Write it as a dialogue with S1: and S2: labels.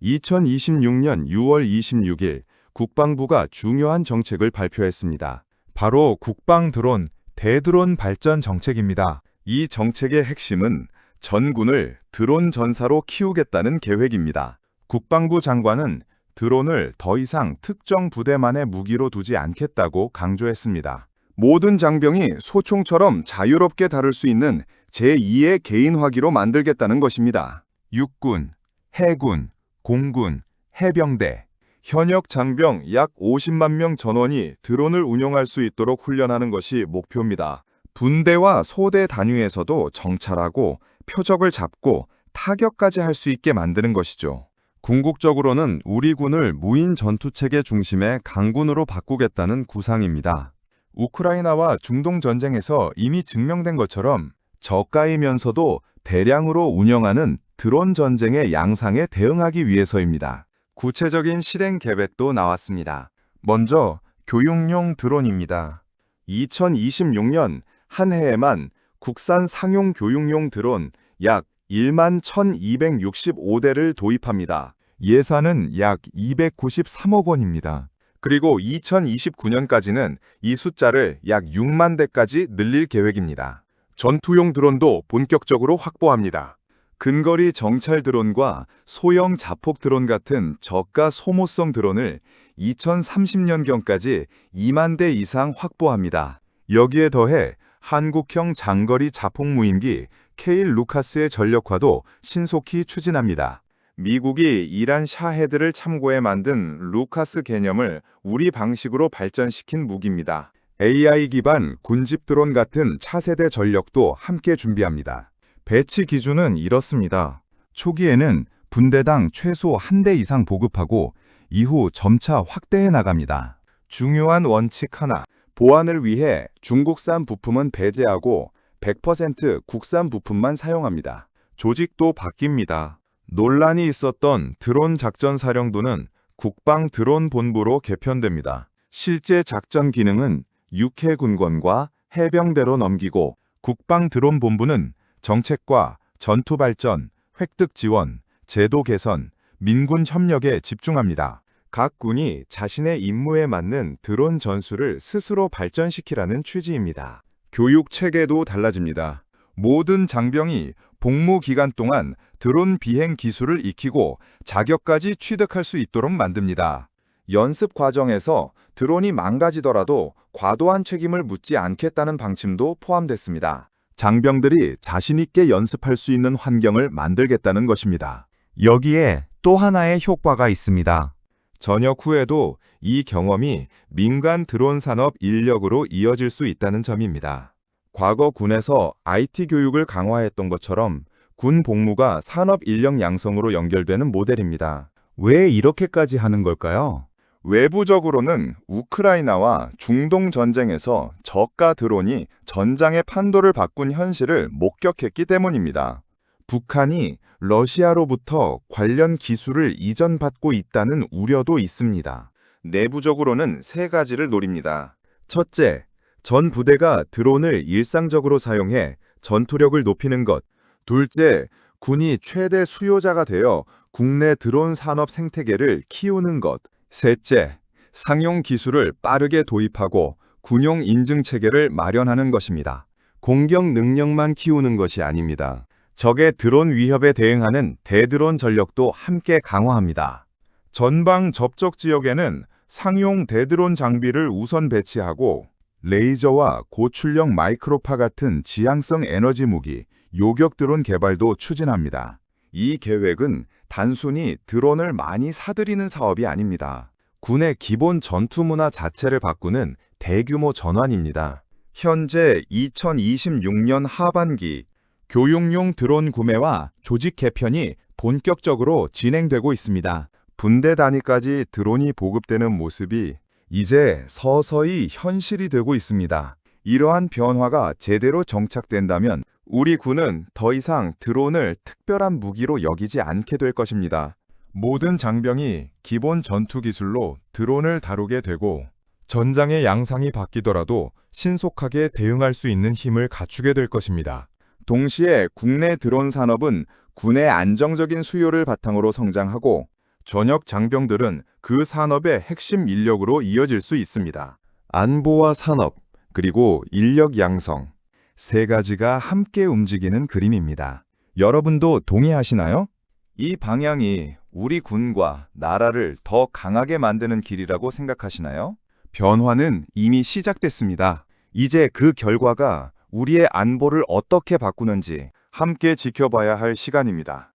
S1: 2026년 6월 26일 국방부가 중요한 정책을 발표했습니다. 바로 국방 드론, 대드론 발전 정책입니다. 이 정책의 핵심은 전군을 드론 전사로 키우겠다는 계획입니다. 국방부 장관은 드론을 더 이상 특정 부대만의 무기로 두지 않겠다고 강조했습니다. 모든 장병이 소총처럼 자유롭게 다룰 수 있는 제2의 개인화기로 만들겠다는 것입니다. 육군, 해군, 공군, 해병대, 현역 장병 약 50만 명 전원이 드론을 운용할 수 있도록 훈련하는 것이 목표입니다. 분대와 소대 단위에서도 정찰하고 표적을 잡고 타격까지 할 수 있게 만드는 것이죠. 궁극적으로는 우리 군을 무인 전투체계 중심의 강군으로 바꾸겠다는 구상입니다. 우크라이나와 중동 전쟁에서 이미 증명된 것처럼 저가이면서도 대량으로 운영하는 드론 전쟁의 양상에 대응하기 위해서입니다. 구체적인 실행 계획도 나왔습니다. 먼저 교육용 드론입니다. 2026년 한 해에만 국산 상용 교육용 드론 약 1만 1,265대를 도입합니다. 예산은 약 293억 원입니다. 그리고 2029년까지는 이 숫자를 약 6만 대까지 늘릴 계획입니다. 전투용 드론도 본격적으로 확보합니다. 근거리 정찰 드론과 소형 자폭 드론 같은 저가 소모성 드론을 2030년경까지 2만 대 이상 확보합니다. 여기에 더해 한국형 장거리 자폭 무인기 케일 루카스의 전력화도 신속히 추진합니다. 미국이 이란 샤헤드를 참고해 만든 루카스 개념을 우리 방식으로 발전시킨 무기입니다. AI 기반 군집 드론 같은 차세대 전력도 함께 준비합니다. 배치 기준은 이렇습니다. 초기에는 분대당 최소 1대 이상 보급하고 이후 점차 확대해 나갑니다. 중요한 원칙 하나, 보안을 위해 중국산 부품은 배제하고 100% 국산 부품만 사용합니다. 조직도 바뀝니다. 논란이 있었던 드론 작전사령부는 국방 드론 본부로 개편됩니다. 실제 작전 기능은 육해군권과 해병대로 넘기고 국방 드론 본부는 정책과 전투 발전, 획득 지원, 제도 개선, 민군 협력에 집중합니다. 각 군이 자신의 임무에 맞는 드론 전술을 스스로 발전시키라는 취지입니다. 교육 체계도 달라집니다. 모든 장병이 복무 기간 동안 드론 비행 기술을 익히고 자격까지 취득할 수 있도록 만듭니다. 연습 과정에서 드론이 망가지더라도 과도한 책임을 묻지 않겠다는 방침도 포함됐습니다. 장병들이 자신 있게 연습할 수 있는 환경을 만들겠다는 것입니다. 여기에 또 하나의 효과가 있습니다. 전역 후에도 이 경험이 민간 드론 산업 인력으로 이어질 수 있다는 점입니다. 과거 군에서 IT 교육을 강화했던 것처럼 군 복무가 산업 인력 양성으로 연결되는 모델입니다. 왜 이렇게까지 하는 걸까요? 외부적으로는 우크라이나와 중동 전쟁에서 저가 드론이 전장의 판도를 바꾼 현실을 목격했기 때문입니다. 북한이 러시아로부터 관련 기술을 이전받고 있다는 우려도 있습니다. 내부적으로는 세 가지를 노립니다. 첫째, 전 부대가 드론을 일상적으로 사용해 전투력을 높이는 것. 둘째, 군이 최대 수요자가 되어 국내 드론 산업 생태계를 키우는 것. 셋째, 상용 기술을 빠르게 도입하고 군용 인증 체계를 마련하는 것입니다. 공격 능력만 키우는 것이 아닙니다. 적의 드론 위협에 대응하는 대드론 전력도 함께 강화합니다. 전방 접촉 지역에는 상용 대드론 장비를 우선 배치하고 레이저와 고출력 마이크로파 같은 지향성 에너지 무기, 요격 드론 개발도 추진합니다. 이 계획은 단순히 드론을 많이 사들이는 사업이 아닙니다. 군의 기본 전투 문화 자체를 바꾸는 대규모 전환입니다. 현재 2026년 하반기 교육용 드론 구매와 조직 개편이 본격적으로 진행되고 있습니다. 분대 단위까지 드론이 보급되는 모습이 이제 서서히 현실이 되고 있습니다. 이러한 변화가 제대로 정착된다면 우리 군은 더 이상 드론을 특별한 무기로 여기지 않게 될 것입니다. 모든 장병이 기본 전투 기술로 드론을 다루게 되고 전장의 양상이 바뀌더라도 신속하게 대응할 수 있는 힘을 갖추게 될 것입니다. 동시에 국내 드론 산업은 군의 안정적인 수요를 바탕으로 성장하고 전역 장병들은 그 산업의 핵심 인력으로 이어질 수 있습니다. 안보와 산업, 그리고 인력 양성. 세 가지가 함께 움직이는 그림입니다. 여러분도 동의하시나요? 이 방향이 우리 군과 나라를 더 강하게 만드는 길이라고 생각하시나요? 변화는 이미 시작됐습니다. 이제 그 결과가 우리의 안보를 어떻게 바꾸는지 함께 지켜봐야 할 시간입니다.